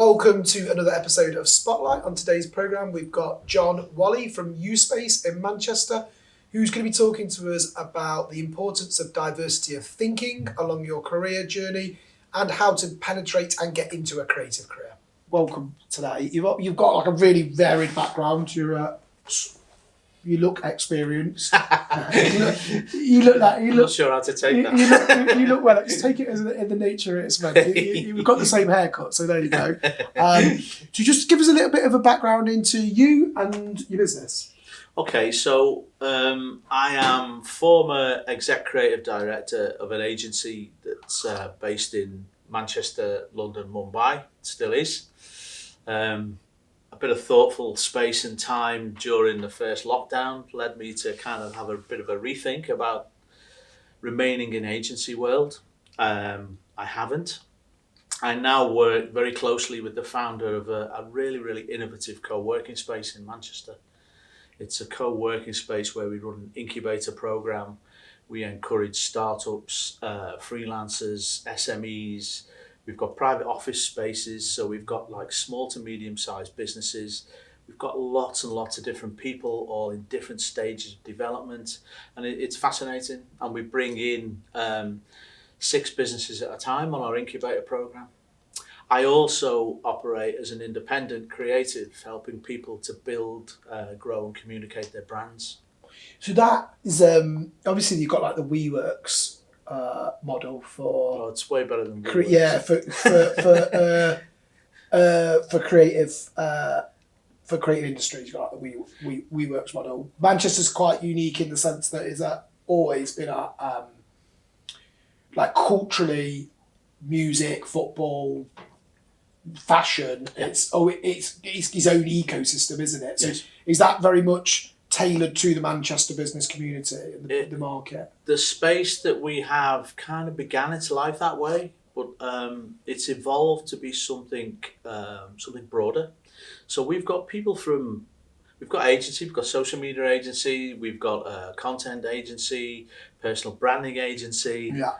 Welcome to another episode of Spotlight. On today's programme, we've got John Whalley from Use.Space in Manchester, who's going to be talking to us about the importance of diversity of thinking along your career journey and how to penetrate and get into a creative career. Welcome today. You've got like a really varied background. You look experienced. you look like you I'm look. not sure how to take that. You look well. Let's take it as in the nature it's meant. You've got the same haircut, so there you go. To just give us a little bit of a background into you and your business. Okay, so I am former exec creative director of an agency that's based in Manchester, London, Mumbai. It still is. A bit of thoughtful space and time during the first lockdown led me to kind of have a bit of a rethink about remaining in agency world. I haven't. I now work very closely with the founder of a really, really innovative co-working space in Manchester. It's a co-working space where we run an incubator program. We encourage startups, freelancers, SMEs. We've got private office spaces, so we've got like small to medium-sized businesses. We've got lots and lots of different people, all in different stages of development, and it's fascinating. And we bring in 6 businesses at a time on our incubator program. I also operate as an independent creative, helping people to build, grow, and communicate their brands. So that is obviously you've got like the WeWorks model for. Oh, it's way better than yeah, for creative industries. You've got like the WeWorks model. Manchester's quite unique in the sense that it's always been a like culturally, music, football, fashion. Yeah. It's its own ecosystem, isn't it? So yes. Is that very much tailored to the Manchester business community and the market? The space that we have kind of began its life that way, but it's evolved to be something broader. So we've got agency, we've got social media agency, we've got a content agency, personal branding agency. Yeah.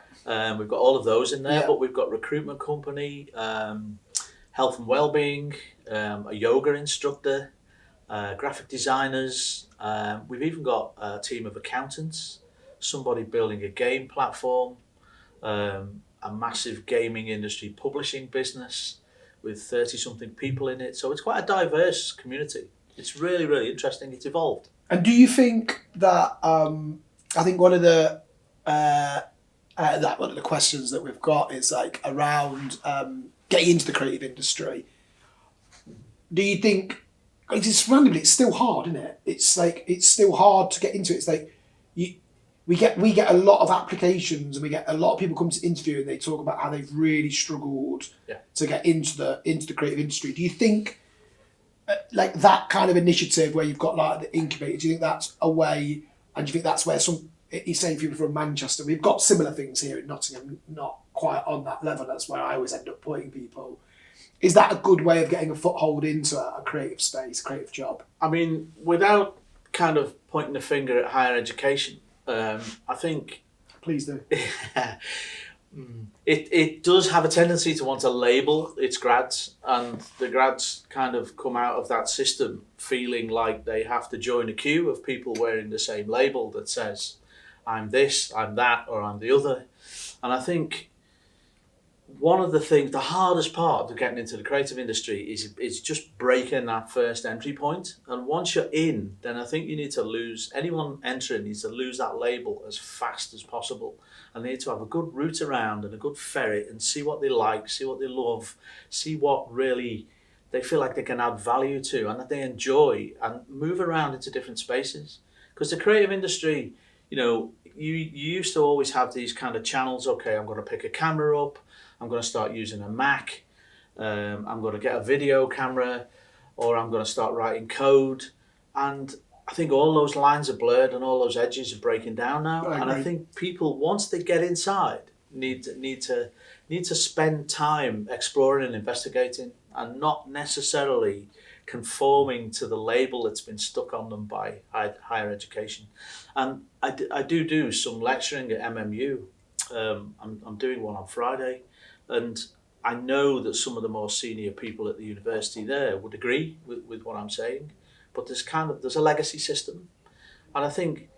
We've got all of those in there, yeah. But we've got recruitment company, health and well-being, a yoga instructor, graphic designers. We've even got a team of accountants, somebody building a game platform, a massive gaming industry publishing business with 30-something people in it. So it's quite a diverse community. It's really, really interesting. It's evolved. And do you think that, I think one of the questions that we've got is like around getting into the creative industry. Do you think, it's randomly, it's still hard, isn't it? It's like, it's still hard to get into it. It's like, we get a lot of applications and we get a lot of people come to interview and they talk about how they've really struggled to get into the creative industry. Do you think like that kind of initiative where you've got like the incubator, do you think that's a way, and do you think that's where he's saying people from Manchester, we've got similar things here in Nottingham, not quite on that level, that's where I always end up putting people. Is that a good way of getting a foothold into a creative space, creative job? I mean, without kind of pointing the finger at higher education, I think... Please do. It does have a tendency to want to label its grads, and the grads kind of come out of that system feeling like they have to join a queue of people wearing the same label that says, I'm this, I'm that, or I'm the other. And I think one of the things, the hardest part of getting into the creative industry is just breaking that first entry point. And once you're in, then I think you need to anyone entering needs to lose that label as fast as possible. And they need to have a good route around and a good ferret and see what they like, see what they love, see what really they feel like they can add value to and that they enjoy, and move around into different spaces. Because the creative industry, you used to always have these kind of channels. Okay, I'm going to pick a camera up, I'm going to start using a Mac, I'm going to get a video camera, or I'm going to start writing code. And I think all those lines are blurred and all those edges are breaking down now. And I think people, once they get inside, need to spend time exploring and investigating, and not necessarily conforming to the label that's been stuck on them by higher education. And I do some lecturing at MMU. I'm doing one on Friday, and I know that some of the more senior people at the university there would agree with what I'm saying, but there's a legacy system, and I think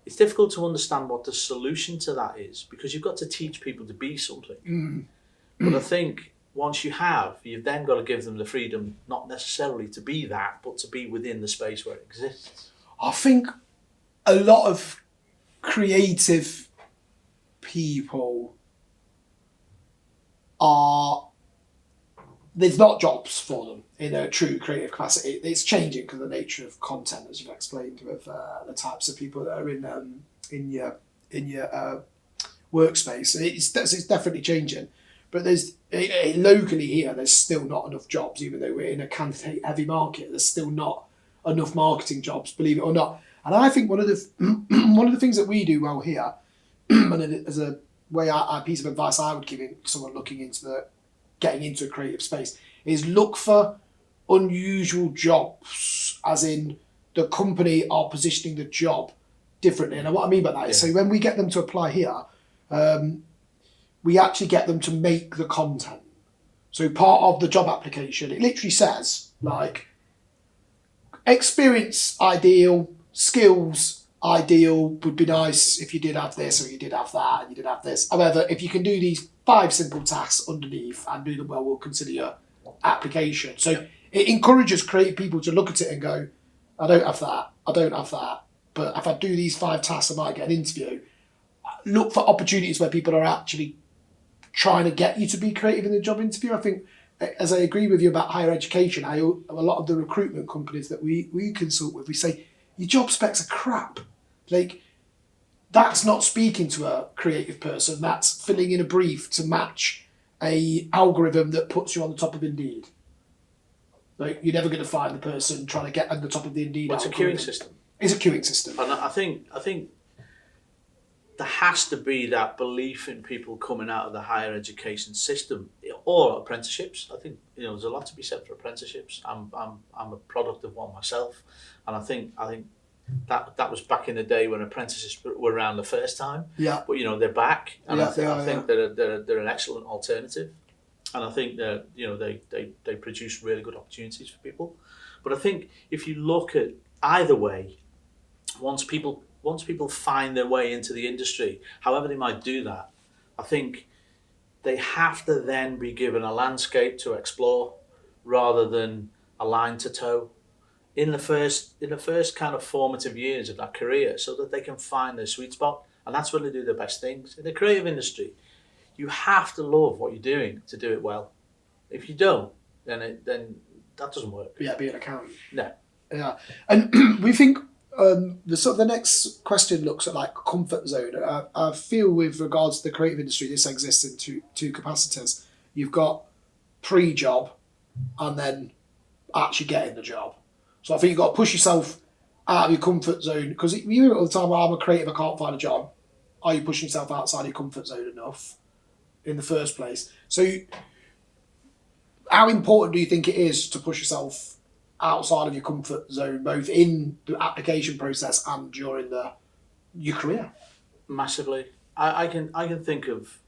it's difficult to understand what the solution to that is, because you've got to teach people to be something. But I think once you've then got to give them the freedom, not necessarily to be that, but to be within the space where it exists. I think a lot of creative people there's not jobs for them in a true creative capacity. It's changing because of the nature of content, as you've explained, with the types of people that are in your workspace. It's definitely changing, but there's locally here. There's still not enough jobs, even though we're in a candidate heavy market. There's still not enough marketing jobs, believe it or not. And I think one of the things that we do well here, and as a piece of advice I would give someone looking into getting into a creative space, is look for unusual jobs, as in the company are positioning the job differently. And what I mean by that is, so when we get them to apply here, we actually get them to make the content. So part of the job application, it literally says, like, experience ideal, skills ideal, would be nice if you did have this or you did have that and you did have this. However, if you can do these 5 simple tasks underneath and do them well, we'll consider your application. So it encourages creative people to look at it and go, I don't have that, but if I do these 5 tasks, I might get an interview. Look for opportunities where people are actually trying to get you to be creative in the job interview. I think, as I agree with you about higher education, a lot of the recruitment companies that we consult with, we say, your job specs are crap. Like, that's not speaking to a creative person. That's filling in a brief to match a algorithm that puts you on the top of Indeed. Like, you're never going to find the person trying to get on the top of the Indeed It's algorithm. a queuing system. It's a queuing system. And I think there has to be that belief in people coming out of the higher education system or apprenticeships. I think there's a lot to be said for apprenticeships. I'm a product of one myself, and I think that was back in the day when apprentices were around the first time. Yeah. But they're back, and Yeah, I think they're an excellent alternative, and I think that they produce really good opportunities for people. But I think if you look at either way, once people find their way into the industry, however they might do that, I think they have to then be given a landscape to explore rather than a line to toe in the first kind of formative years of that career, so that they can find their sweet spot. And that's when they do their best things. In the creative industry, you have to love what you're doing to do it well. If you don't, then that doesn't work. Yeah, be an accountant. No. Yeah. And we think the next question looks at like comfort zone. I feel with regards to the creative industry, this exists in two capacities. You've got pre-job and then actually getting the job. So I think you've got to push yourself out of your comfort zone, because you hear it all the time, I'm a creative, I can't find a job. Are you pushing yourself outside your comfort zone enough in the first place? So how important do you think it is to push yourself outside of your comfort zone, both in the application process and during your career? Massively. I can think of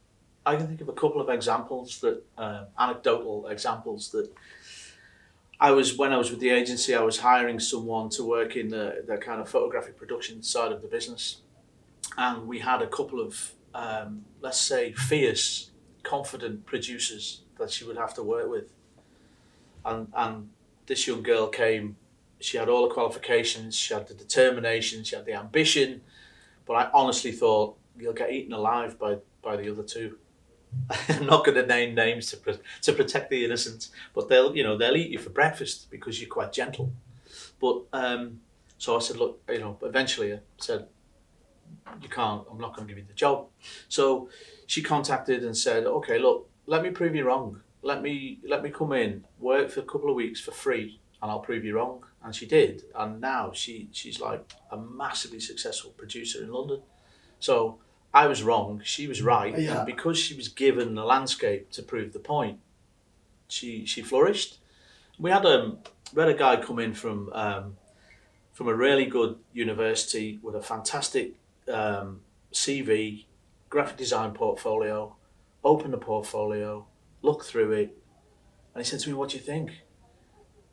a couple of examples that anecdotal examples that when I was with the agency, I was hiring someone to work in the kind of photographic production side of the business, and we had a couple of let's say fierce, confident producers that she would have to work with, and this young girl came. She had all the qualifications, she had the determination, she had the ambition, but I honestly thought, you'll get eaten alive by the other two. I'm not going to name names to protect the innocent, but they'll eat you for breakfast because you're quite gentle. But so I said, look, eventually I said, you can't. I'm not going to give you the job. So she contacted and said, okay, look, let me prove you wrong. Let me come in, work for a couple of weeks for free, and I'll prove you wrong. And she did, and now she's like a massively successful producer in London. So I was wrong, she was right, Yeah. and because she was given the landscape to prove the point, she flourished. We had a guy come in from a really good university with a fantastic CV, graphic design portfolio, opened a portfolio, looked through it, and he said to me, "What do you think?"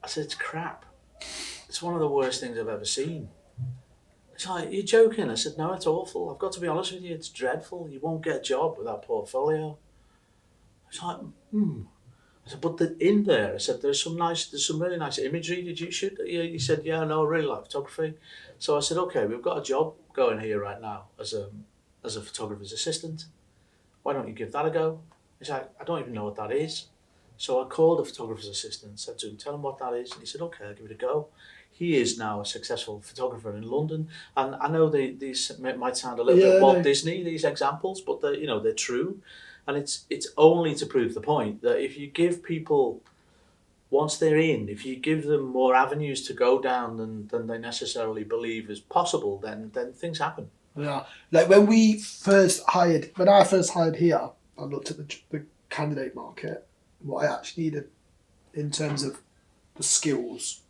I said, "It's crap. It's one of the worst things I've ever seen." He's like, "You're joking?" I said, "No, it's awful. I've got to be honest with you. It's dreadful. You won't get a job with that portfolio." He's like, I said, "But in there," I said, there's some really nice imagery. Did you shoot?" He said, "Yeah, no, I really like photography." So I said, "Okay, we've got a job going here right now as a photographer's assistant. Why don't you give that a go?" He's like, "I don't even know what that is." So I called the photographer's assistant, said to him, "Tell him what that is." And he said, "Okay, I'll give it a go." He is now a successful photographer in London. And I know these might sound a little bit Walt Disney, these examples, but they're true. And it's only to prove the point that if you give people, once they're in, if you give them more avenues to go down than they necessarily believe is possible, then things happen. Yeah, like when I first hired here, I looked at the candidate market, what I actually needed in terms of the skills.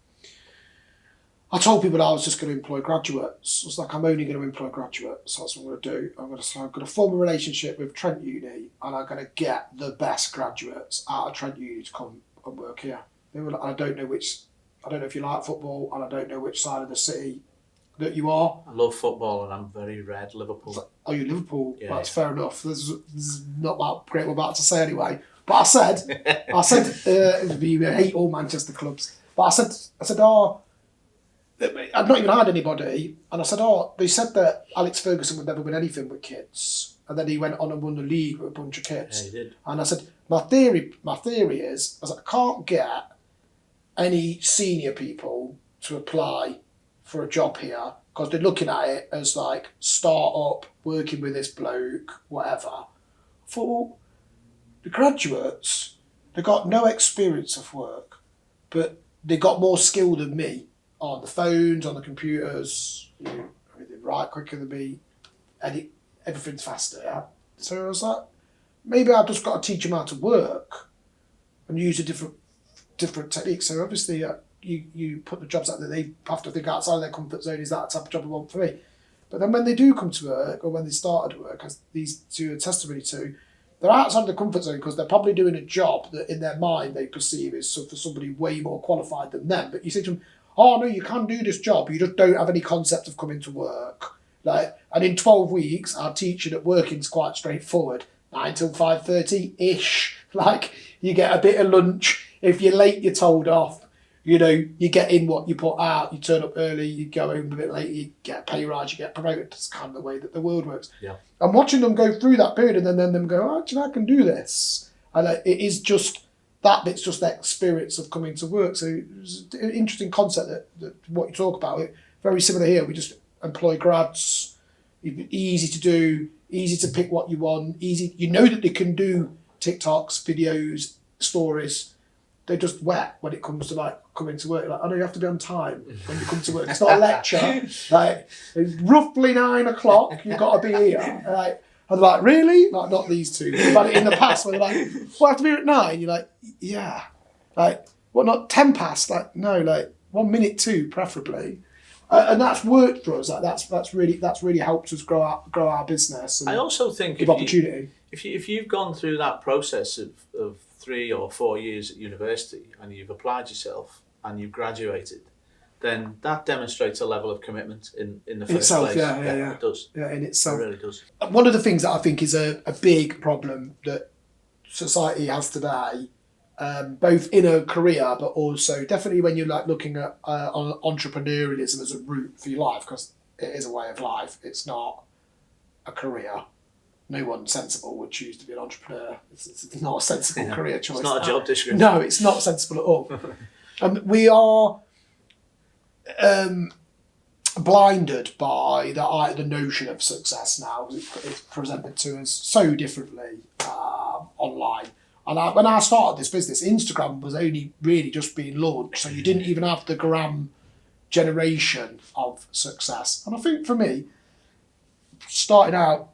I told people I was just going to employ graduates. I was like, I'm only going to employ graduates. That's what I'm going to do. I'm going to form a relationship with Trent Uni, and I'm going to get the best graduates out of Trent Uni to come and work here. They were like, I don't know if you like football, and I don't know which side of the city that you are. I love football, and I'm very red Liverpool. Are you Liverpool? Yeah. Well, that's fair enough. This is not that great what I'm about to say anyway. But I said, you hate all Manchester clubs. But I said, I've not even had anybody, and I said, they said that Alex Ferguson would never win anything with kids, and then he went on and won the league with a bunch of kids. Yeah, he did. And I said, my theory is, I can't get any senior people to apply for a job here because they're looking at it as like start up, working with this bloke, whatever. I thought, well, the graduates, they got no experience of work, but they got more skill than me on the phones, on the computers. Everything right quicker than me, everything's faster. Yeah? So I was like, maybe I've just got to teach them how to work and use a different technique. So obviously, you put the jobs out there, they have to think outside of their comfort zone. Is that the type of job I want for me? But then when they do come to work, or when they started work, as these two are testimony to, they're outside of the comfort zone because they're probably doing a job that in their mind they perceive is for somebody way more qualified than them. But you say to them, "Oh no, you can do this job. You just don't have any concept of coming to work." And in 12 weeks, our teaching at working's quite straightforward. 9 till 5:30-ish. You get a bit of lunch. If you're late, you're told off. You get in what you put out. You turn up early, you go home a bit late, you get a pay rise, you get promoted. That's kind of the way that the world works. Yeah. I'm watching them go through that period and then them go, actually, I can do this. And it is just, that bit's just that experience of coming to work. So it's an interesting concept that what you talk about. Very similar here. We just employ grads. Easy to do, easy to pick what you want, easy. You know that they can do TikToks, videos, stories. They're just wet when it comes to coming to work. I know you have to be on time when you come to work. It's not a lecture. It's roughly 9 o'clock. You've got to be here. And they're like, really? Not these two. We've had it in the past where they're like, well, I have to be here at 9. You're like, yeah. What? Not 10 past? No. 1 minute to, preferably. And that's worked for us. That's really helped us grow our business. And I also think give opportunity. If you've gone through that process of 3 or 4 years at university and you've applied yourself and you've graduated, then that demonstrates a level of commitment in the first place. Yeah, it does. Yeah, in itself. It really does. One of the things that I think is a big problem that society has today, both in a career, but also definitely when you're looking at entrepreneurialism as a route for your life, because it is a way of life. It's not a career. No one sensible would choose to be an entrepreneur. It's not a sensible career choice. It's not a job description. No, it's not sensible at all. We are blinded by the notion of success now. It's presented to us so differently online. And when I started this business, Instagram was only really just being launched, so you didn't even have the gram generation of success. And I think for me, starting out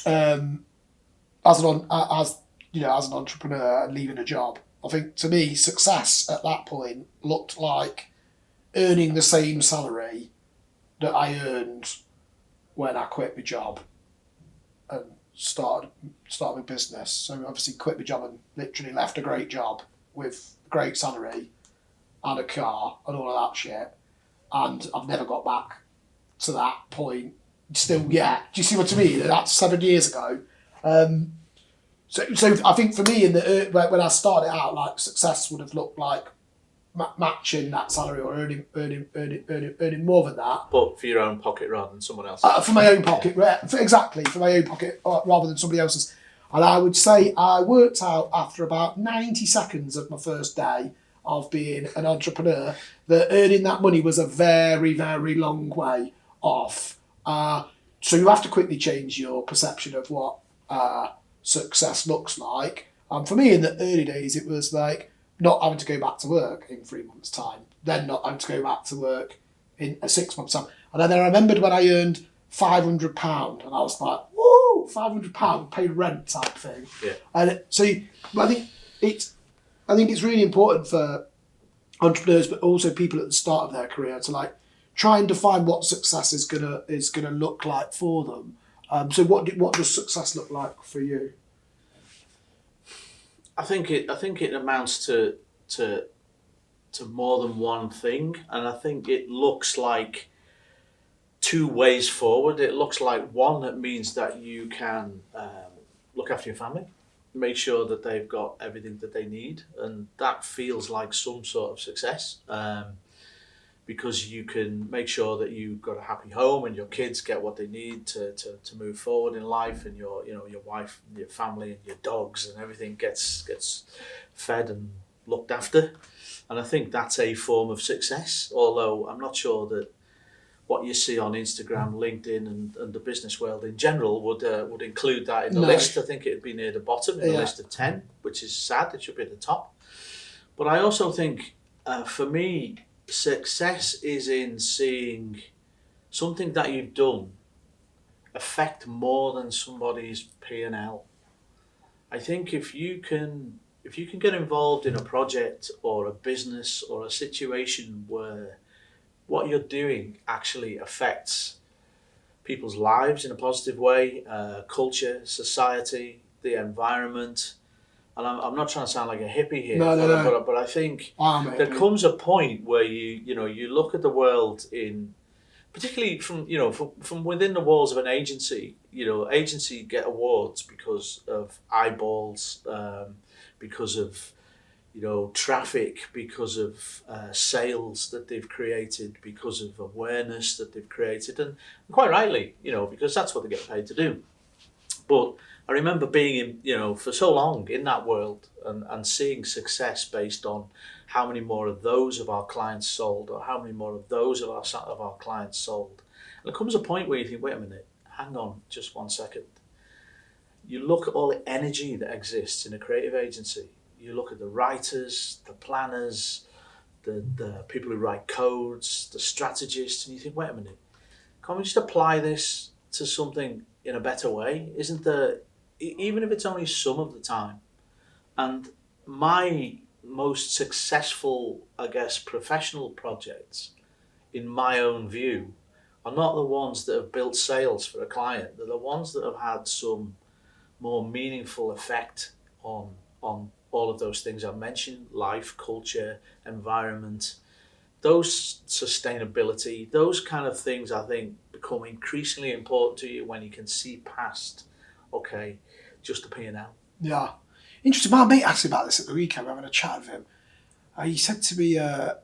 as an entrepreneur and leaving a job, I think to me success at that point looked like earning the same salary that I earned when I quit my job and started start my business. So obviously quit my job and literally left a great job with a great salary and a car and all of that shit. And I've never got back to that point. Still, yeah. Do you see what I mean? That's 7 years ago. So I think for me, when I started out, like success would have looked like matching that salary or earning more than that. But for your own pocket rather than someone else's. For my own pocket, exactly, for my own pocket rather than somebody else's. And I would say I worked out after about 90 seconds of my first day of being an entrepreneur that earning that money was a very, very long way off. So you have to quickly change your perception of what success looks like. For me, in the early days, it was like not having to go back to work in 3 months' time, then not having to go back to work in a 6 months' time. And then I remembered when I earned £500, and I was like, woo, £500, paid rent type thing. Yeah. And so I think it's really important for entrepreneurs, but also people at the start of their career to like try and define what success is gonna look like for them. So what does success look like for you? I think it amounts to more than one thing, and I think it looks like two ways forward. It looks like one that means that you can look after your family, make sure that they've got everything that they need, and that feels like some sort of success. Because you can make sure that you've got a happy home and your kids get what they need to move forward in life, and your wife and your family and your dogs and everything gets fed and looked after. And I think that's a form of success, although I'm not sure that what you see on Instagram, LinkedIn and the business world in general would include that in the list. I think it'd be near the bottom in the list of 10, which is sad. It should be at the top. But I also think for me, success is in seeing something that you've done affect more than somebody's P&L. I think if you can get involved in a project or a business or a situation where what you're doing actually affects people's lives in a positive way, culture, society, the environment. And I'm not trying to sound like a hippie here, but I think there comes a point where you look at the world in, particularly from within the walls of an agency. Agency get awards because of eyeballs, because of traffic, because of sales that they've created, because of awareness that they've created, and quite rightly, because that's what they get paid to do. But I remember being in, for so long in that world and seeing success based on how many more of those of our clients sold, or how many more of those of our clients sold. And there comes a point where you think, wait a minute, hang on just 1 second. You look at all the energy that exists in a creative agency. You look at the writers, the planners, the people who write codes, the strategists, and you think, wait a minute, can't we just apply this to something in a better way? Isn't there, even if it's only some of the time? And my most successful, I guess, professional projects, in my own view, are not the ones that have built sales for a client. They're the ones that have had some more meaningful effect on all of those things I mentioned: life, culture, environment, those sustainability, those kind of things I think become increasingly important to you when you can see past, just the P&L. Yeah. Interesting. My mate asked me about this at the weekend. We were having a chat with him. He said to me, I'm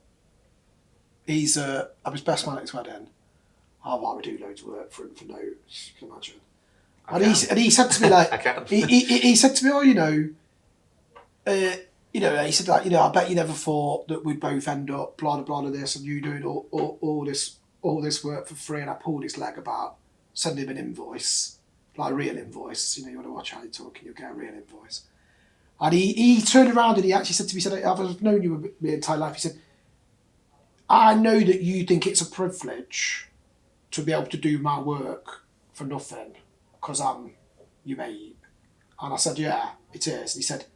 his best man at his wedding. We do loads of work for him for notes, you can imagine. And he said to me, like, I can. he said to me, he said, like, I bet you never thought that we'd both end up blah blah blah this, and you doing all this work for free. And I pulled his leg about sending him an invoice, like a real invoice. You want to watch how you're talking, you'll get a real invoice. And he turned around and he actually said to me, he said, I've known you my entire life. He said, I know that you think it's a privilege to be able to do my work for nothing because I'm your mate. And I said, yeah, it is. And he said,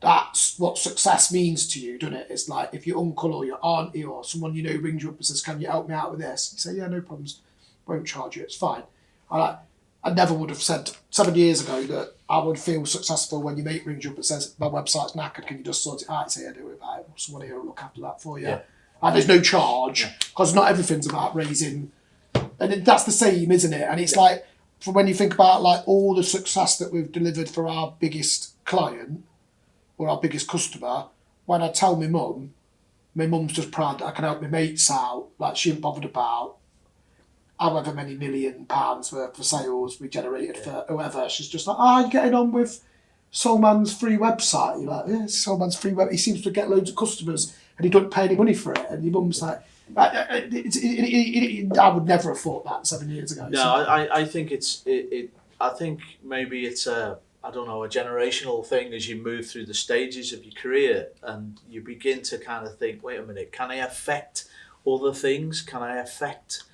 that's what success means to you, doesn't it? It's like if your uncle or your auntie or someone rings you up and says, can you help me out with this? You say, yeah, no problems. Won't charge you, it's fine. I never would have said 7 years ago that I would feel successful when your mate rings you up and says, my website's knackered, can you just sort it out? It's here, do it about it. Someone here will look after that for you. Yeah. And there's no charge, because not everything's about raising. And that's the same, isn't it? And it's like, from when you think about like all the success that we've delivered for our biggest client or our biggest customer, when I tell my mum's just proud that I can help my mates out, like she ain't bothered about however many £1 million worth of sales we generated for whoever. She's just like, you're getting on with Soulman's free website. You're like, yeah, it's Soulman's free website. He seems to get loads of customers and he don't pay any money for it. And your mum's like, I would never have thought that 7 years ago. No, So. I think I think maybe it's a generational thing as you move through the stages of your career and you begin to kind of think, wait a minute, can I affect other things? Can I affect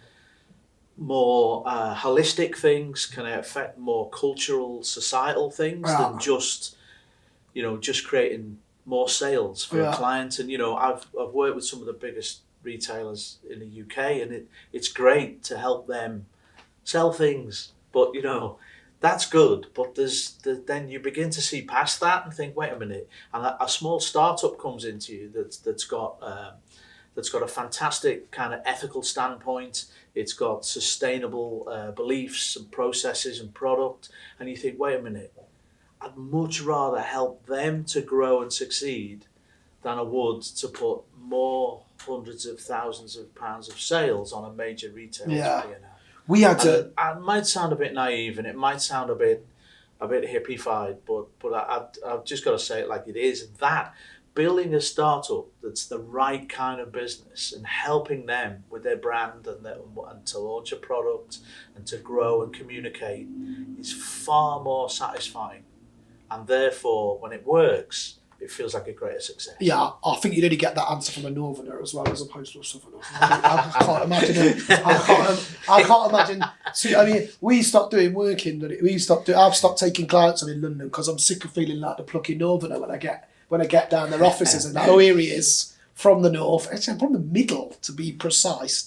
more holistic things? Can I affect more cultural, societal things than just creating more sales for a client? And I've worked with some of the biggest retailers in the UK, and it's great to help them sell things. But that's good. But then you begin to see past that and think, wait a minute, and a small startup comes into you that's got a fantastic kind of ethical standpoint. It's got sustainable beliefs and processes and product. And you think, wait a minute, I'd much rather help them to grow and succeed than I would to put more hundreds of thousands of pounds of sales on a major retailer's P&L. We had to. It might sound a bit naive and it might sound a bit hippified, but I've just got to say it like it is. That building a startup that's the right kind of business and helping them with their brand and to launch a product and to grow and communicate is far more satisfying. And therefore, when it works, it feels like a greater success. Yeah, I think you'd only get that answer from a northerner as well as opposed to a southerner. I can't imagine it. I can't imagine. See, I mean, we stopped doing work in. I've stopped taking clients on in London because I'm sick of feeling like the plucky northerner when I get down their offices and here he is from the north. Actually, from the middle, to be precise.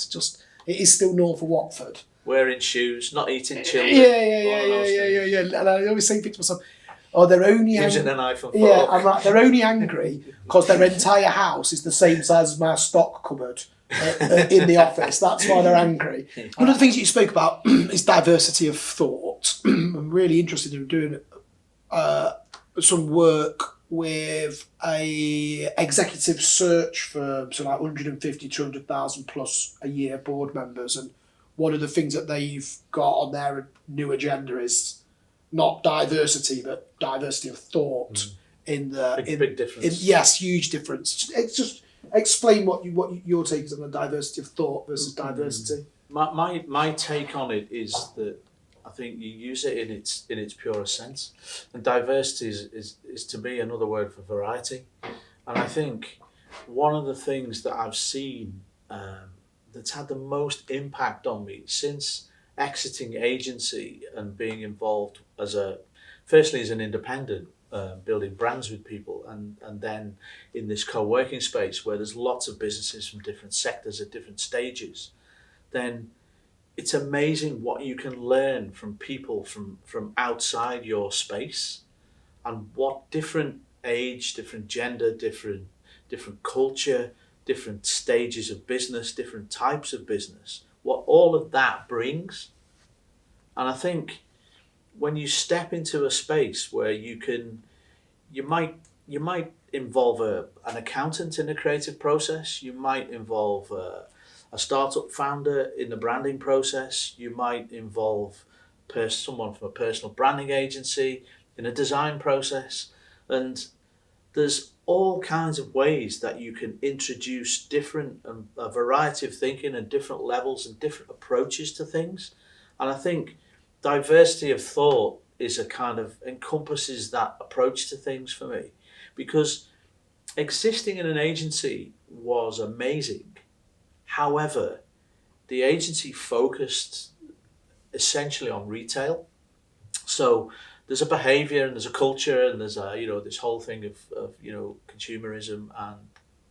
It is still north of Watford. Wearing shoes, not eating children. Yeah. And I always say to myself, they're only using an iPhone 4. Yeah, I'm like, they're only angry because their entire house is the same size as my stock cupboard in the office. That's why they're angry. One of the things that you spoke about is diversity of thought. I'm really interested in doing some work with a executive search firm, so like 150, 200,000 plus a year board members, and one of the things that they've got on their new agenda is not diversity, but diversity of thought. Big difference. Yes, huge difference. It's just explain what your take is on the diversity of thought versus diversity. My take on it is that I think you use it in its purest sense, and diversity is to me another word for variety. And I think one of the things that I've seen that's had the most impact on me since exiting agency and being involved firstly as an independent, building brands with people, and then in this co-working space where there's lots of businesses from different sectors at different stages, then it's amazing what you can learn from people from outside your space, and what different age, different gender, different culture, different stages of business, different types of business, what all of that brings. And I think when you step into a space where you might involve an accountant in the creative process, you might involve a startup founder in the branding process, you might involve someone from a personal branding agency in a design process, and there's all kinds of ways that you can introduce a variety of thinking and different levels and different approaches to things. And I think diversity of thought is a kind of encompasses that approach to things for me, because existing in an agency was amazing. However, the agency focused essentially on retail. So there's a behavior and there's a culture and there's this whole thing of consumerism, and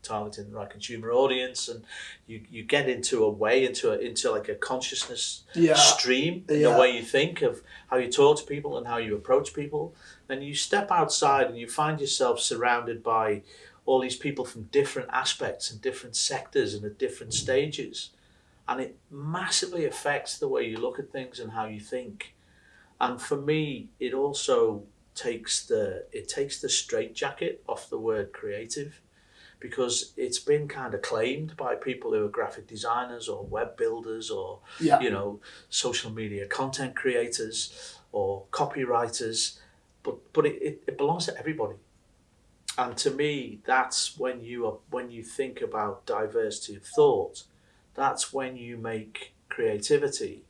targeting the right consumer audience, and you get into like a consciousness stream in the way you think of how you talk to people and how you approach people. Then you step outside and you find yourself surrounded by all these people from different aspects and different sectors and at different stages, and it massively affects the way you look at things and how you think. And for me, it also takes the straitjacket off the word creative, because it's been kind of claimed by people who are graphic designers or web builders or social media content creators or copywriters, but it belongs to everybody. And to me, that's when you think about diversity of thought, that's when you make creativity,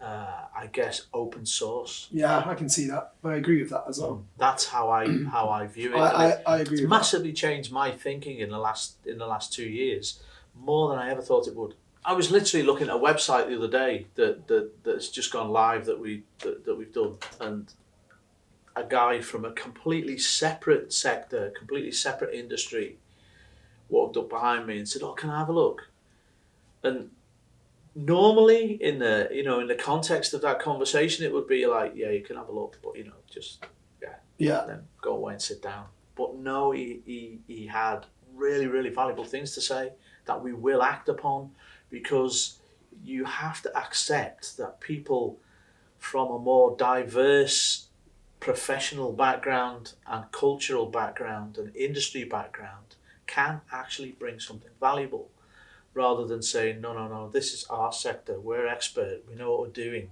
I guess, open source. Yeah, I can see that. I agree with that as well. That's how I view it. I agree. It's massively changed my thinking in the last 2 years, more than I ever thought it would. I was literally looking at a website the other day that's just gone live that we've done, and a guy from a completely separate sector, completely separate industry, walked up behind me and said, "Oh, can I have a look?" And normally, in the context of that conversation, it would be like, "Yeah, you can have a look, but just then go away and sit down." But no, he had really, really valuable things to say that we will act upon, because you have to accept that people from a more diverse professional background and cultural background and industry background can actually bring something valuable, rather than saying, no, this is our sector, we're expert, we know what we're doing,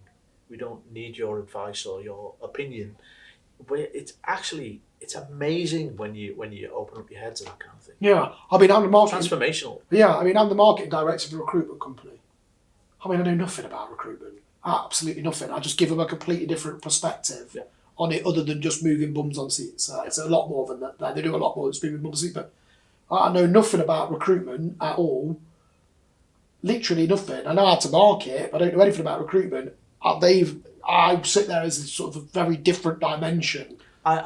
we don't need your advice or your opinion. It's amazing when you open up your head to that kind of thing. Yeah, I mean, I'm the marketing... Transformational. Yeah, I mean, I'm the marketing director of a recruitment company. I mean, I know nothing about recruitment. Absolutely nothing. I just give them a completely different perspective on it, other than just moving bums on seats. It's a lot more than that. They do a lot more than just moving bums on seats, but I know nothing about recruitment at all. Literally nothing. I know how to market, but I don't know anything about recruitment. I sit there as a sort of a very different dimension. I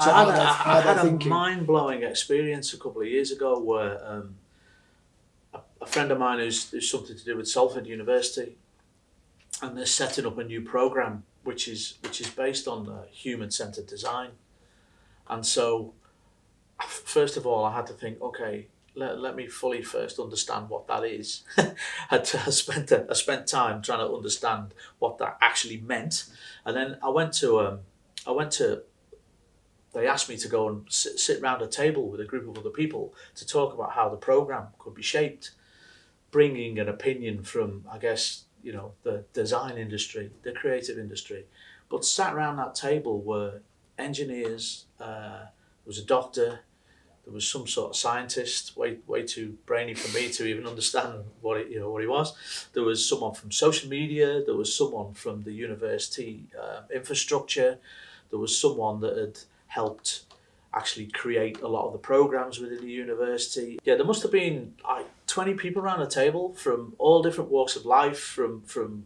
had a mind-blowing experience a couple of years ago where a friend of mine who's something to do with Salford University, and they're setting up a new program which is based on human-centered design. And so, first of all, I had to think, okay, let me fully first understand what that is. I spent time trying to understand what that actually meant, and then I went to. They asked me to go and sit around a table with a group of other people to talk about how the program could be shaped, bringing an opinion from, I guess, the design industry, the creative industry. But sat around that table were engineers, there was a doctor, there was some sort of scientist, way too brainy for me to even understand what he was. There was someone from social media, there was someone from the university infrastructure, there was someone that had helped actually create a lot of the programs within the university. Yeah, there must have been 20 people around the table from all different walks of life, from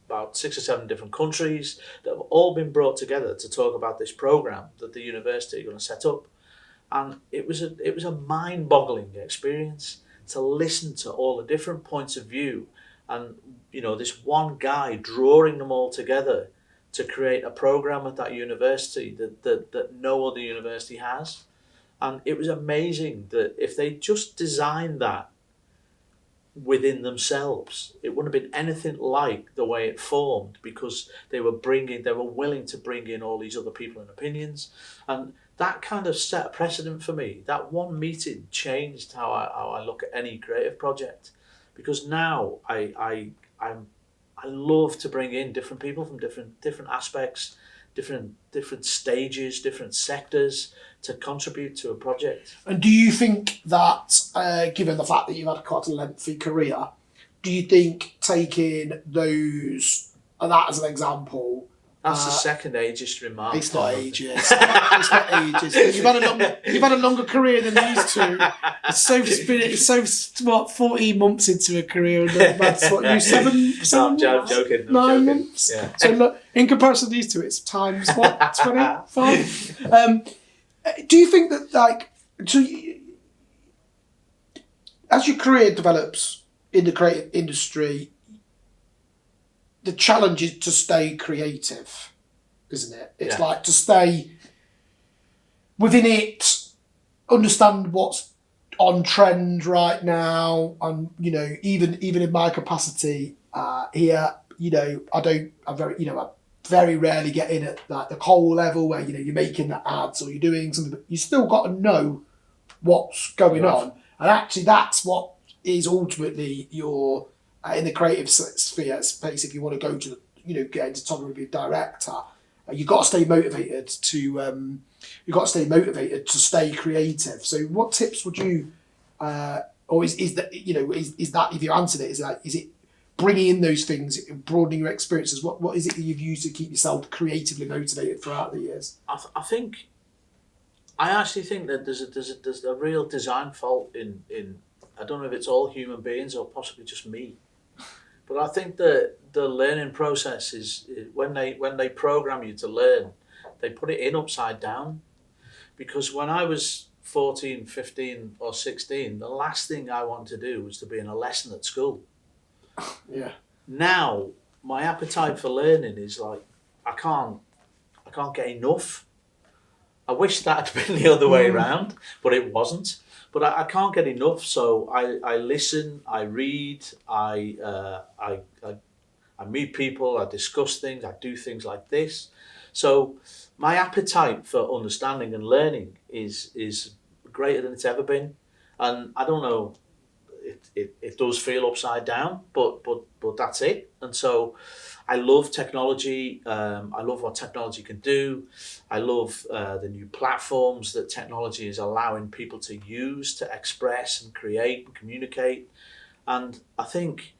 about 6 or 7 different countries, that have all been brought together to talk about this program that the university are going to set up. And it was a mind-boggling experience to listen to all the different points of view, and this one guy drawing them all together to create a program at that university that no other university has. And it was amazing that if they just designed that within themselves, it wouldn't have been anything like the way it formed, because they were willing to bring in all these other people and opinions. And that kind of set a precedent for me. That one meeting changed how I look at any creative project, because now I love to bring in different people from different aspects, different stages, different sectors, to contribute to a project. And do you think that, given the fact that you've had quite a lengthy career, do you think taking that as an example? That's the second ageist remark. It's not ageist. It's not ageist. You've had a longer career than these two. It's so 14 months into a career, and that's what you 7 I'm joking. 9 months. Yeah. So look, in comparison to these two, it's times what, 25. Do you think that as your career develops in the creative industry, the challenge is to stay creative, isn't it? It's like to stay within it, understand what's on trend right now, and even in my capacity here, I very rarely get in at like the coal level where you're making the ads or you're doing something, but you still got to know what's going on, and actually that's what is ultimately your in the creative sphere space. If you want to go to get into top of your director, you've got to stay motivated to stay creative. So what tips would you or is that if you answered it, is it bringing in those things, broadening your experiences? What is it that you've used to keep yourself creatively motivated throughout the years? I actually think that there's a real design fault in I don't know if it's all human beings or possibly just me, but I think that the learning process is when they program you to learn, they put it in upside down. Because when I was 14, 15 or 16, the last thing I wanted to do was to be in a lesson at school. Yeah. Now my appetite for learning is like I can't get enough. I wish that had been the other way around, but it wasn't. But I can't get enough, so I listen, I read, I meet people, I discuss things, I do things like this. So my appetite for understanding and learning is greater than it's ever been, and I don't know. It does feel upside down, but that's it. And so I love technology. I love what technology can do. I love the new platforms that technology is allowing people to use to express and create and communicate. And I think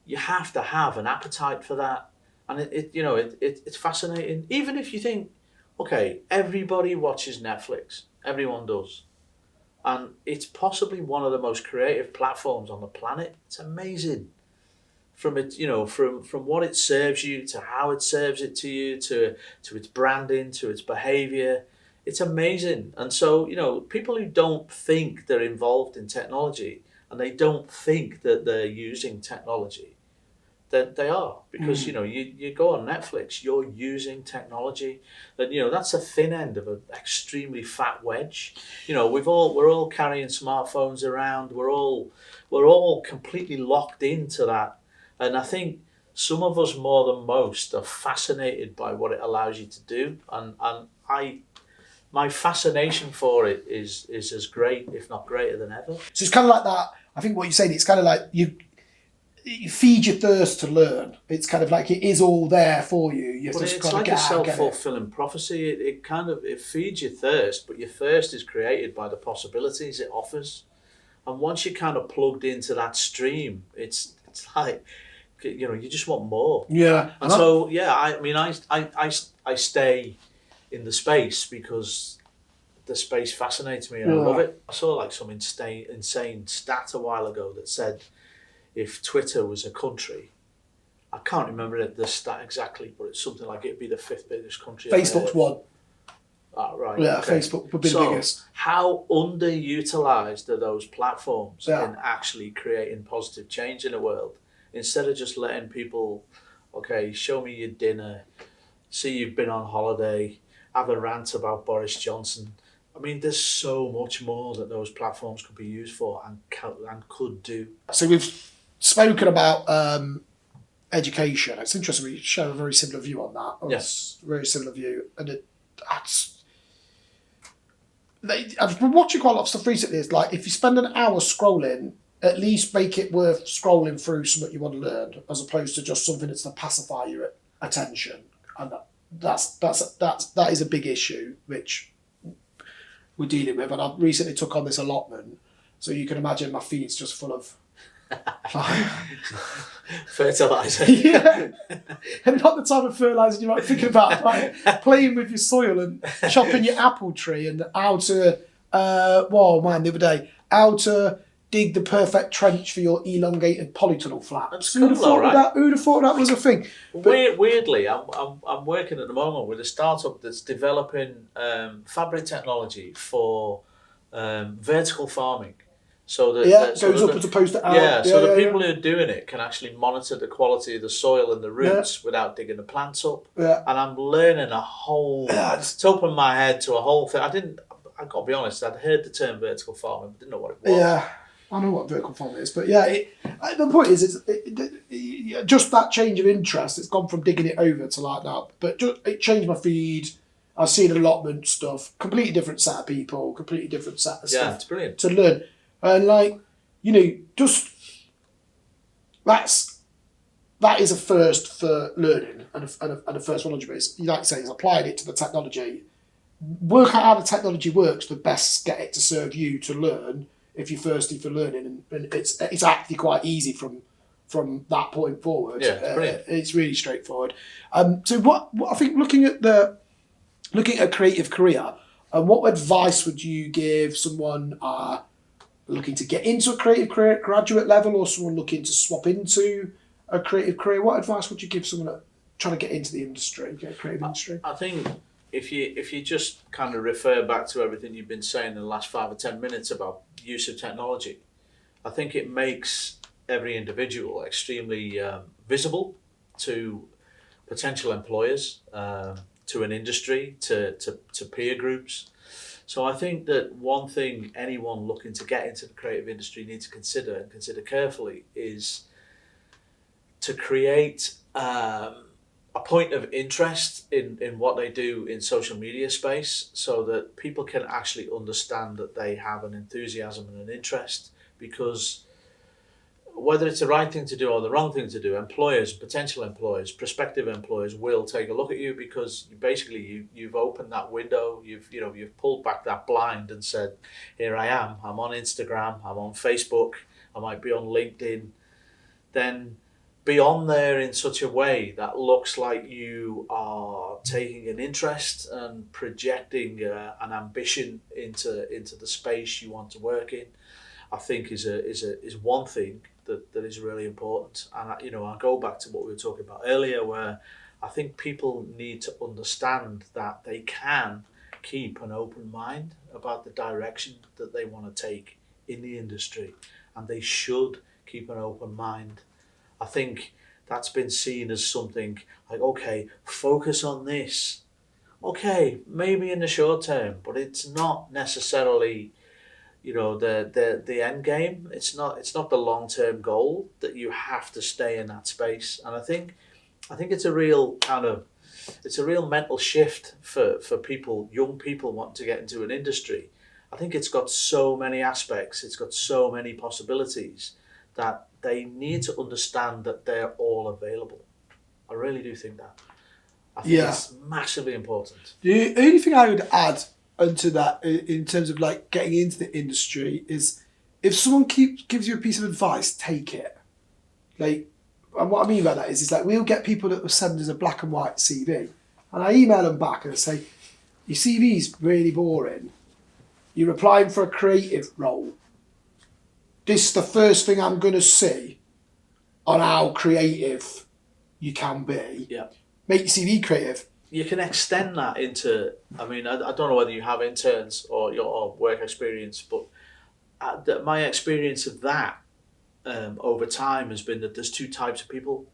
you have to have an appetite for that. And it's fascinating. Even if you think, okay, everybody watches Netflix. Everyone does. And it's possibly one of the most creative platforms on the planet. It's amazing. From it, from what it serves you to how it serves it to you to its branding to its behavior, it's amazing. And so people who don't think they're involved in technology and they don't think that they're using technology, that they are, because you go on Netflix, you're using technology, and that's a thin end of an extremely fat wedge. We're all carrying smartphones around. We're all completely locked into that. And I think some of us more than most are fascinated by what it allows you to do. And my fascination for it is as great, if not greater than ever. So it's kind of like that. I think what you're saying, it's kind of like you feed your thirst to learn. It's kind of like it is all there for you. It's like a self-fulfilling prophecy. It feeds your thirst, but your thirst is created by the possibilities it offers. And once you're kind of plugged into that stream, it's like, you just want more. Yeah. And so, I stay in the space because the space fascinates me and I love it. I saw like some insane stat a while ago that said if Twitter was a country, I can't remember the stat exactly, but it's something like it'd be the 5th biggest country. Facebook's one. Oh, right. Yeah, okay. Facebook would be the biggest. How underutilized are those platforms in actually creating positive change in the world? Instead of just letting people, okay, show me your dinner, see you've been on holiday, have a rant about Boris Johnson. I mean, there's so much more that those platforms could be used for and could do. So we've spoken about education. It's interesting, we share a very similar view on that. Yes. Very similar view. And I've been watching quite a lot of stuff recently. It's like, if you spend an hour scrolling, at least make it worth scrolling through something you want to learn, as opposed to just something that's to pacify your attention. And that is a big issue, which we're dealing with. And I recently took on this allotment, so you can imagine my feet's just full of fertilizer. Yeah, and not the type of fertilizer you might think about, like playing with your soil and chopping your apple tree and how to the other day, how to dig the perfect trench for your elongated polytunnel flaps. Who'd have thought that was a thing? Weirdly, I'm working at the moment with a startup that's developing fabric technology for vertical farming. So that Yeah, so goes that up as opposed to out. yeah, so the yeah, people who are doing it can actually monitor the quality of the soil and the roots without digging the plants up. Yeah. And I'm learning a whole. Yeah, It's opened my head to a whole thing. I got to be honest. I'd heard the term vertical farming, but didn't know what it was. Yeah, I know what vertical farming is, but yeah, the point is, just that change of interest. It's gone from digging it over to like that, but it changed my feed. I've seen allotment stuff, completely different set of people, completely different set of stuff. It's brilliant to learn, and just that is a first for learning and a first one. It's you like to say, is applied it to the technology. Work out how the technology works to best get it to serve you to learn if you're thirsty for learning, and it's actually quite easy from that point forward. Yeah, it's brilliant. It's really straightforward. So what I think looking at a creative career, what advice would you give someone looking to get into a creative career at graduate level, or someone looking to swap into a creative career? What advice would you give someone trying to get into the industry, creative industry? I think if you just kind of refer back to everything you've been saying in the last 5 or 10 minutes about use of technology, I think it makes every individual extremely visible to potential employers, to an industry, to peer groups. So I think that one thing anyone looking to get into the creative industry needs to consider carefully is to create a point of interest in what they do in social media space, so that people can actually understand that they have an enthusiasm and an interest. Because whether it's the right thing to do or the wrong thing to do, employers, potential employers, prospective employers will take a look at you, because basically you've opened that window, you've pulled back that blind and said, here I am, I'm on Instagram, I'm on Facebook, I might be on LinkedIn. Then be on there in such a way that looks like you are taking an interest and projecting an ambition into the space you want to work in, I think is one thing that is really important. And I go back to what we were talking about earlier, where I think people need to understand that they can keep an open mind about the direction that they want to take in the industry, and they should keep an open mind. I think that's been seen as something like, okay, focus on this. Okay, maybe in the short term, but it's not necessarily, the end game. It's not the long-term goal that you have to stay in that space. And I think it's a real mental shift for people, young people wanting to get into an industry. I think it's got so many aspects, it's got so many possibilities, that they need to understand that they're all available. I really do think that. I think it's massively important. The only thing I would add onto that in terms of like getting into the industry is, if someone gives you a piece of advice, take it. And what I mean by that is like, we'll get people that will send us a black and white CV, and I email them back and I say, your CV's really boring. You're applying for a creative role. This is the first thing I'm going to see on how creative you can be. Yeah. Make your CV creative. You can extend that into, I don't know whether you have interns or your work experience, but my experience of that over time has been that there's two types of people.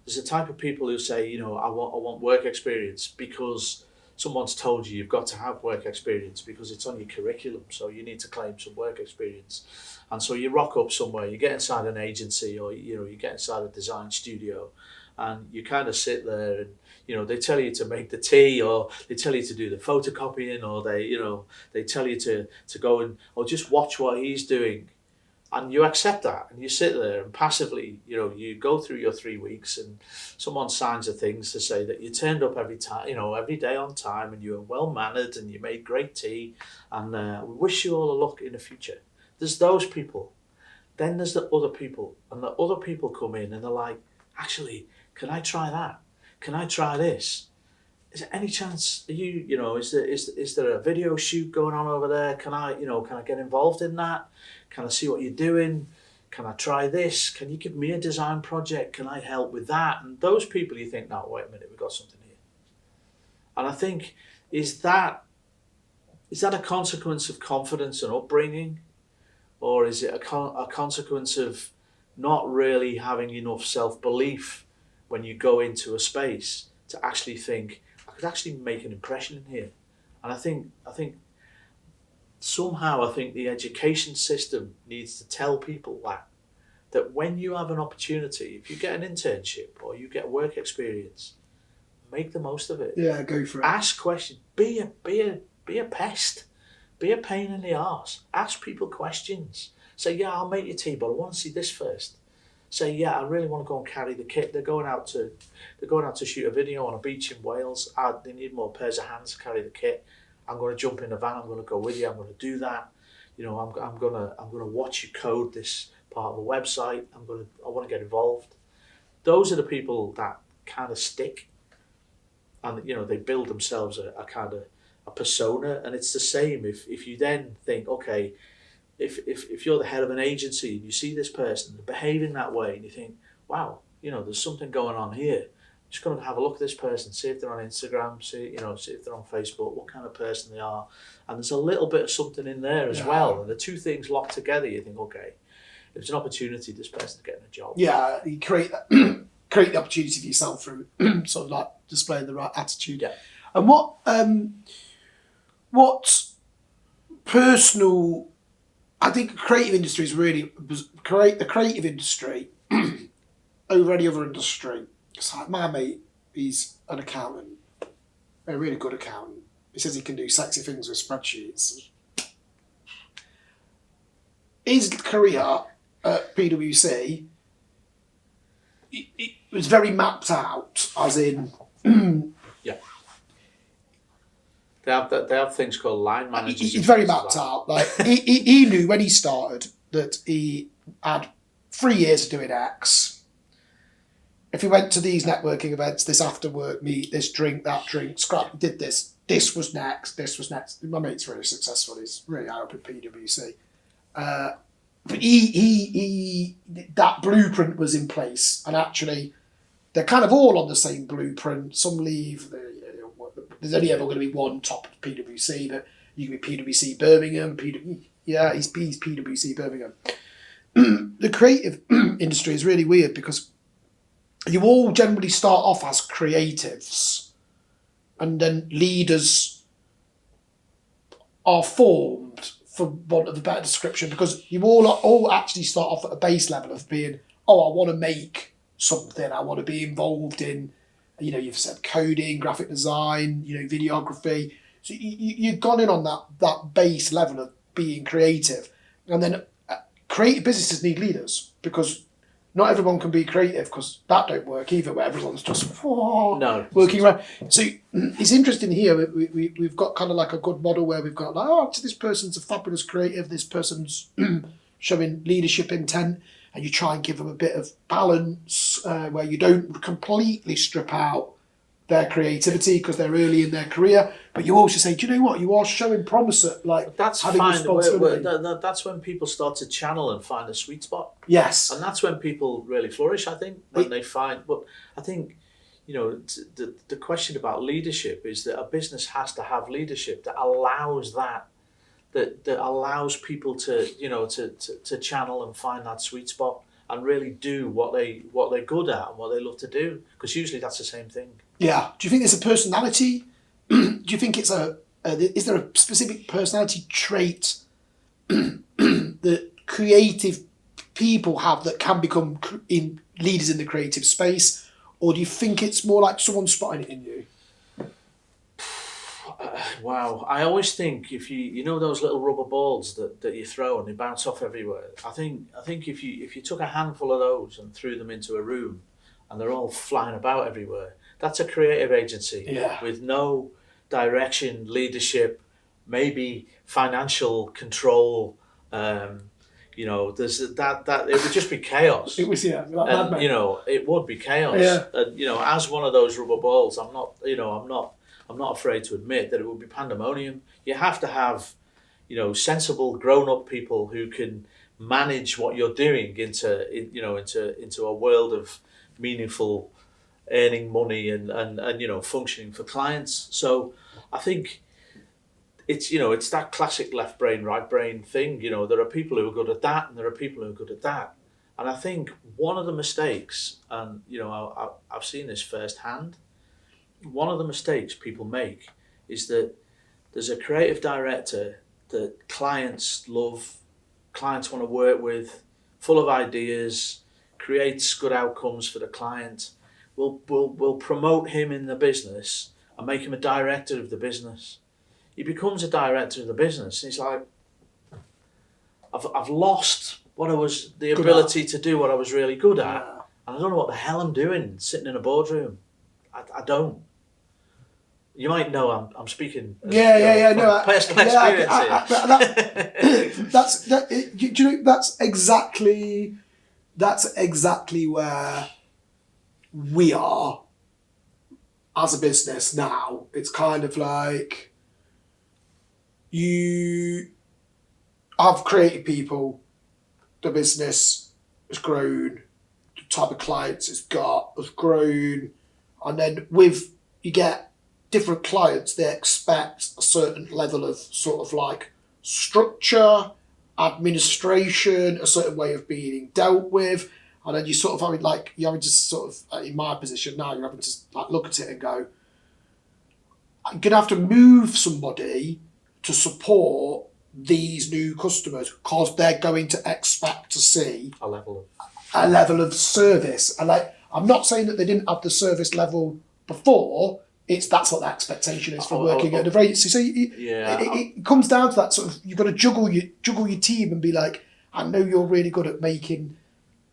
There's a type of people who say, I want work experience because someone's told you've got to have work experience because it's on your curriculum, so you need to claim some work experience. And so you rock up somewhere, you get inside an agency, or you get inside a design studio, and you kind of sit there and they tell you to make the tea, or they tell you to do the photocopying, or they tell you to go or just watch what he's doing. And you accept that, and you sit there and passively, you go through your 3 weeks, and someone signs a things to say that you turned up every time, every day on time, and you were well mannered, and you made great tea, and we wish you all the luck in the future. There's those people. Then there's the other people, and the other people come in and they're like, actually, can I try that? Can I try this? Is there any chance is there a video shoot going on over there? Can I get involved in that? Can I see what you're doing? Can I try this? Can you give me a design project? Can I help with that? And those people, you think, no, wait a minute, we've got something here. And I think, is that a consequence of confidence and upbringing? or is it a consequence of not really having enough self-belief when you go into a space to actually think, I could actually make an impression in here? And I think somehow I think the education system needs to tell people that when you have an opportunity, if you get an internship or you get work experience, make the most of it. Yeah, go for it. Ask questions. Be a pest. Be a pain in the arse. Ask people questions. Say, yeah, I'll make you tea, but I want to see this first. Say, yeah, I really want to go and carry the kit. They're going out to shoot a video on a beach in Wales. They need more pairs of hands to carry the kit. I'm going to jump in the van. I'm going to go with you. I'm going to do that. You know, I'm going to watch you code this part of the website. I want to get involved. Those are the people that kind of stick, and you know, they build themselves a kind of a persona. And it's the same if you then think, okay, if you're the head of an agency and you see this person behaving that way and you think, wow, you know, there's something going on here. I'm just going to have a look at this person, see if they're on Instagram, see if they're on Facebook, what kind of person they are. And there's a little bit of something in there as well. And the two things locked together, you think, okay, if it's an opportunity, this person's getting a job. Yeah, you create that, create the opportunity for yourself through sort of like displaying the right attitude. Yeah. And what personal, I think the creative industry is really, the creative industry over any other industry. It's like my mate, he's an accountant, a really good accountant. He says he can do sexy things with spreadsheets. His career at PwC, it was very mapped out, as in... Yeah. They have things called line managers. It's very mapped out. Like he knew when he started that he had 3 years of doing X. If he went to these networking events, this after work meet, this drink, that drink, scrap, did this. This was next. My mate's really successful. He's really high up at PwC. But he that blueprint was in place, and actually, they're kind of all on the same blueprint. Some leave. There's only ever going to be one top of PwC, but you can be PwC Birmingham. He's PwC Birmingham. The creative industry is really weird because you all generally start off as creatives, and then leaders are formed, for want of a better description, because you all actually start off at a base level of being, I want to make something, I want to be involved in, you know, you've said coding, graphic design, you know, videography. So you've gone in on that base level of being creative. And then creative businesses need leaders, because not everyone can be creative, because that don't work either, where everyone's just working around. So it's interesting here, we've got kind of like a good model where we've got like, this person's a fabulous creative, this person's showing leadership intent, and you try and give them a bit of balance where you don't completely strip out their creativity because they're early in their career, but you also say, do you know what, you are showing promise at like that's having fine. responsibility. That's when people start to channel and find a sweet spot. Yes. And that's when people really flourish, I think, when they find, but I think, you know, the question about leadership is that a business has to have leadership that allows that allows people to, you know, to channel and find that sweet spot and really do what they're good at and what they love to do, because usually that's the same thing. Yeah. Do you think there's a personality? Do you think it's is there a specific personality trait that creative people have that can become leaders in the creative space? Or do you think it's more like someone spotting it in you? Wow. I always think if you know those little rubber balls that you throw and they bounce off everywhere, I think if you took a handful of those and threw them into a room and they're all flying about everywhere, that's a creative agency with no direction, leadership, maybe financial control. You know, there's that it would just be chaos. It was and, you know, it would be chaos. Yeah. And, you know, as one of those rubber balls, I'm not afraid to admit that it would be pandemonium. You have to have, you know, sensible grown-up people who can manage what you're doing into a world of meaningful earning money and you know, functioning for clients. So I think it's it's that classic left brain, right brain thing. There are people who are good at that, and there are people who are good at that. And I think one of the mistakes, and I've seen this firsthand, one of the mistakes people make is that there's a creative director that clients love, clients want to work with, full of ideas, creates good outcomes for the client. We'll promote him in the business and make him a director of the business. He becomes a director of the business. And he's like, I've lost the ability to do what I was really good at. Yeah. And I don't know what the hell I'm doing sitting in a boardroom. I don't. You might know I'm speaking. No, personal experience here. That's exactly where we are as a business now. It's kind of like you have creative people, the business has grown, the type of clients it's got has grown, and then you get different clients, they expect a certain level of sort of like structure, administration, a certain way of being dealt with, and then you sort of you're having to sort of, in my position now, you're having to like look at it and go, I'm gonna have to move somebody to support these new customers because they're going to expect to see a level of service. And I'm not saying that they didn't have the service level before. That's what the expectation is for working at an agency. So it comes down to that sort of, you've got to juggle your team and be like, I know you're really good at making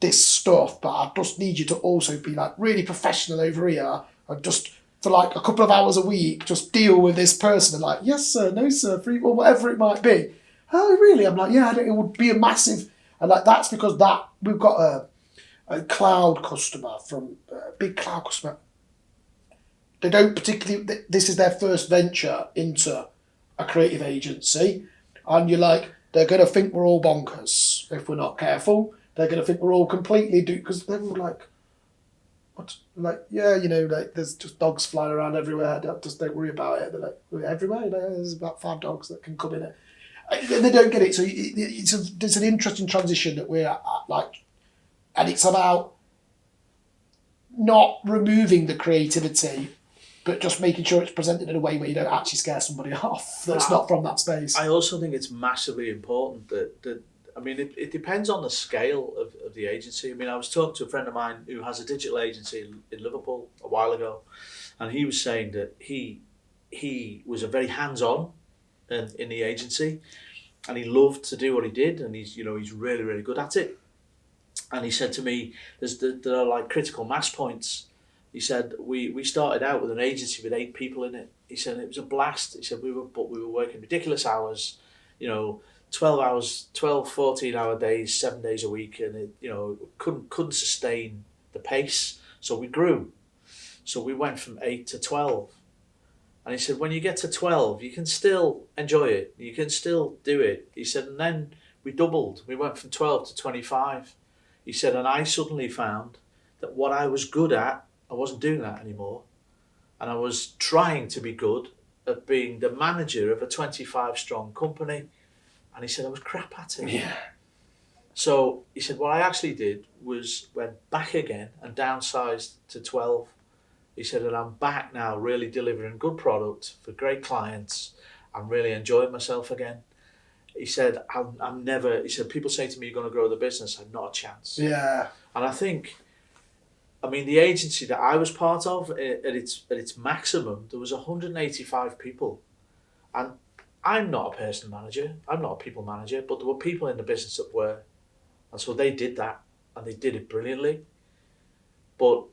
this stuff, but I just need you to also be like really professional over here, and just for like a couple of hours a week, just deal with this person. And like, yes sir, no sir, free, or whatever it might be. Oh really? I'm like, yeah, it would be a massive, and like that's because we've got a cloud customer from a big cloud customer. They don't particularly, this is their first venture into a creative agency, and you're like, they're going to think we're all bonkers if we're not careful. They're going to think we're all completely because they're all like, what? Like, yeah, like there's just dogs flying around everywhere. Just don't worry about it. They're like, everywhere? There's about 5 dogs that can come in it. And they don't get it. So it's an interesting transition that we're at, like, and it's about not removing the creativity, but just making sure it's presented in a way where you don't actually scare somebody off that's not from that space. I also think it's massively important that it depends on the scale of the agency. I mean, I was talking to a friend of mine who has a digital agency in Liverpool a while ago, and he was saying that he was a very hands-on in the agency, and he loved to do what he did, and he's really, really good at it. And he said to me, there are like critical mass points. He said, we started out with an agency with 8 people in it. He said it was a blast. He said we were working ridiculous hours, 12 hours, 12, 14-hour days, 7 days a week, and it couldn't sustain the pace. So we grew. So we went from 8 to 12. And he said, when you get to 12, you can still enjoy it. You can still do it. He said, and then we doubled. We went from 12 to 25. He said, and I suddenly found that what I was good at, I wasn't doing that anymore. And I was trying to be good at being the manager of a 25-strong company. And he said, I was crap at it. Yeah. So he said, what I actually did was went back again and downsized to 12. He said, and I'm back now really delivering good product for great clients. I'm really enjoying myself again. He said, I'm never, he said, people say to me, you're going to grow the business. I'm not a chance. Yeah. And I think, the agency that I was part of, at its maximum, there was 185 people. And I'm not a person manager. I'm not a people manager, but there were people in the business that were. And so they did that, and they did it brilliantly. But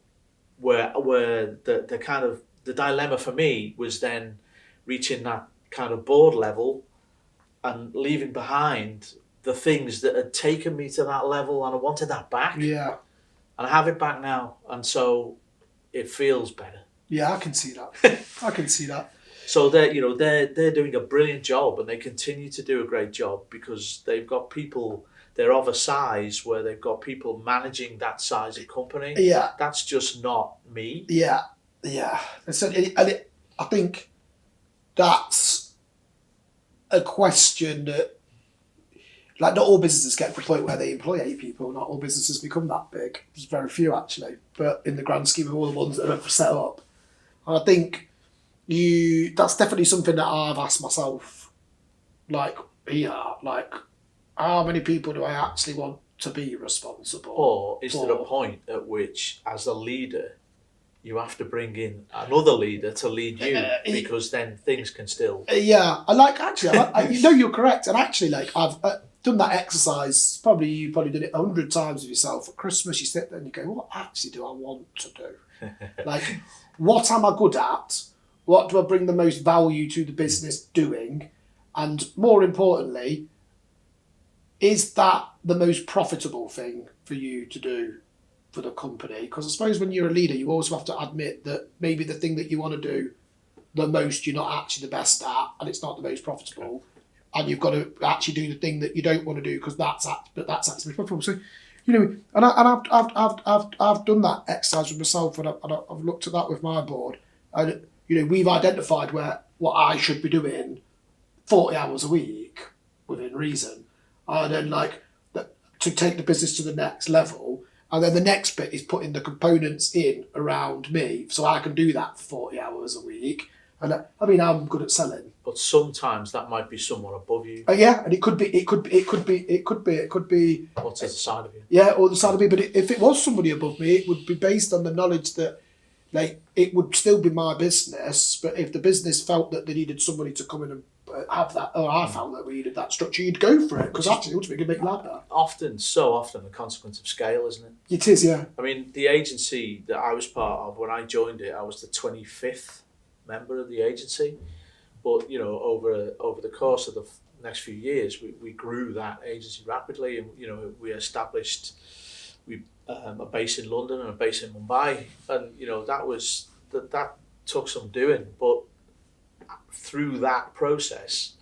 where the kind of, the dilemma for me was then reaching that kind of board level and leaving behind the things that had taken me to that level, and I wanted that back. Yeah. And I have it back now, and so it feels better. Yeah, I can see that. I can see that. So they're doing a brilliant job, and they continue to do a great job because they've got people. They're of a size where they've got people managing that size of company. Yeah, that's just not me. Yeah. And so I think that's a question that, like, not all businesses get to the point where they employ 8 people. Not all businesses become that big. There's very few, actually. But in the grand scheme of all the ones that are ever set up, and I think that's definitely something that I've asked myself. Like, how many people do I actually want to be responsible? Or is there a point at which, as a leader, you have to bring in another leader to lead you, because then things can still... Yeah, you're correct. And actually, like, I've done that exercise. You probably did it 100 times with yourself. At Christmas, you sit there and you go, what actually do I want to do? Like, what am I good at? What do I bring the most value to the business doing? And more importantly, is that the most profitable thing for you to do for the company? Because I suppose when you're a leader, you also have to admit that maybe the thing that you want to do the most, you're not actually the best at, and it's not the most profitable. And you've got to actually do the thing that you don't want to do because that's actually profitable. So, and I've done that exercise with myself, and I've looked at that with my board, and we've identified what I should be doing 40 hours a week within reason, and then to take the business to the next level. And then the next bit is putting the components in around me so I can do that for 40 hours a week. And I'm good at selling. But sometimes that might be someone above you. Yeah, and it could be. What's to the side of you? Yeah, or the side of me. But if it was somebody above me, it would be based on the knowledge that, like, it would still be my business. But if the business felt that they needed somebody to come in and have that, or I felt that we needed that structure, you'd go for it, because actually ultimately you can make ladder. So often a consequence of scale, isn't it? It is, yeah. I mean, the agency that I was part of, when I joined it, I was the 25th member of the agency. But, over the course of the next few years, we grew that agency rapidly, and, we established a base in London and a base in Mumbai. And, that took some doing. But through that process,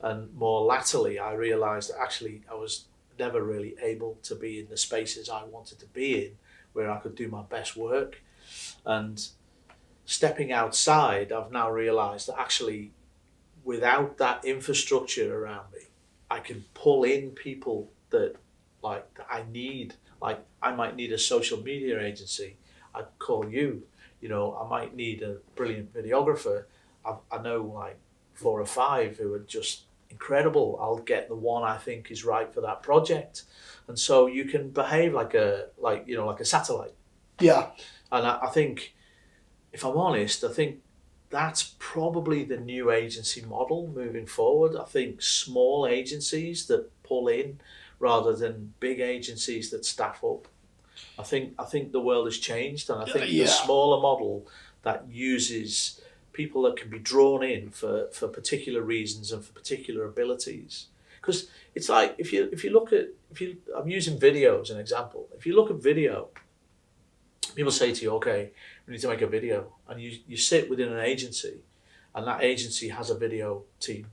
and more latterly, I realised that actually I was never really able to be in the spaces I wanted to be in, where I could do my best work. And stepping outside, I've now realised that actually, without that infrastructure around me, I can pull in people that I need. Like, I might need a social media agency. I'd call you. I might need a brilliant videographer. I know 4 or 5 who are just incredible. I'll get the one I think is right for that project. And so you can behave like a satellite. Yeah. And I think, if I'm honest, I think that's probably the new agency model moving forward. I think small agencies that pull in rather than big agencies that staff up. I think the world has changed, and I think the smaller model that uses people that can be drawn in for particular reasons and for particular abilities. Because it's like, I'm using video as an example. If you look at video, people say to you, okay, we need to make a video. And you sit within an agency, and that agency has a video team.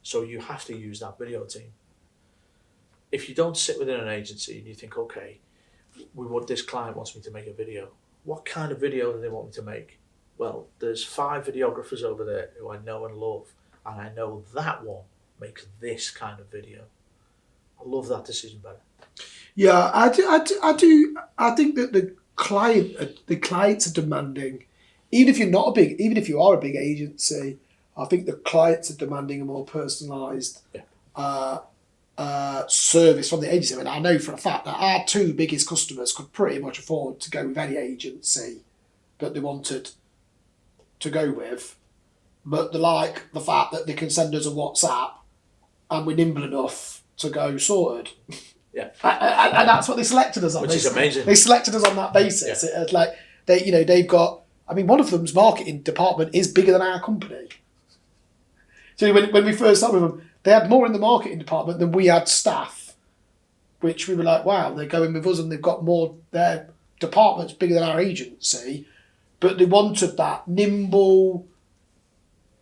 So you have to use that video team. If you don't sit within an agency and you think, okay, this client wants me to make a video. What kind of video do they want me to make? Well, there's 5 videographers over there who I know and love, and I know that one makes this kind of video. I love that decision better. Yeah, I do. I think that the clients are demanding, even if you are a big agency, I think the clients are demanding a more personalised service from the agency. I mean, I know for a fact that our 2 biggest customers could pretty much afford to go with any agency that they wanted to go with, but they like the fact that they can send us a WhatsApp and we're nimble enough to go sorted. Yeah, and that's what they selected us on. Which is amazing. They selected us on that basis. Yeah. It's like they've got. I mean, one of them's marketing department is bigger than our company. So when we first started with them, they had more in the marketing department than we had staff, which we were like, wow, they're going with us and they've got more. Their department's bigger than our agency. But they wanted that nimble,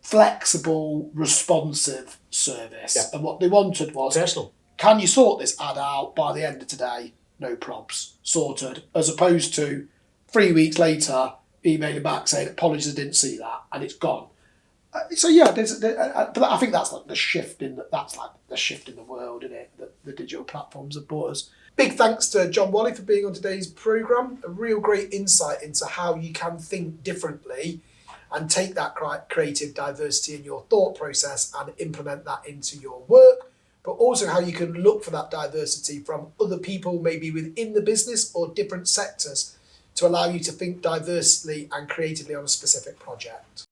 flexible, responsive service. Yeah. And what they wanted was, personal. Can you sort this ad out by the end of today? No probs. Sorted. As opposed to 3 weeks later, emailing back saying, apologies, I didn't see that. And it's gone. So yeah, but I think that's like the shift in the world, isn't it? That the digital platforms have brought us. Big thanks to John Whalley for being on today's programme. A real great insight into how you can think differently and take that creative diversity in your thought process and implement that into your work, but also how you can look for that diversity from other people, maybe within the business or different sectors, to allow you to think diversely and creatively on a specific project.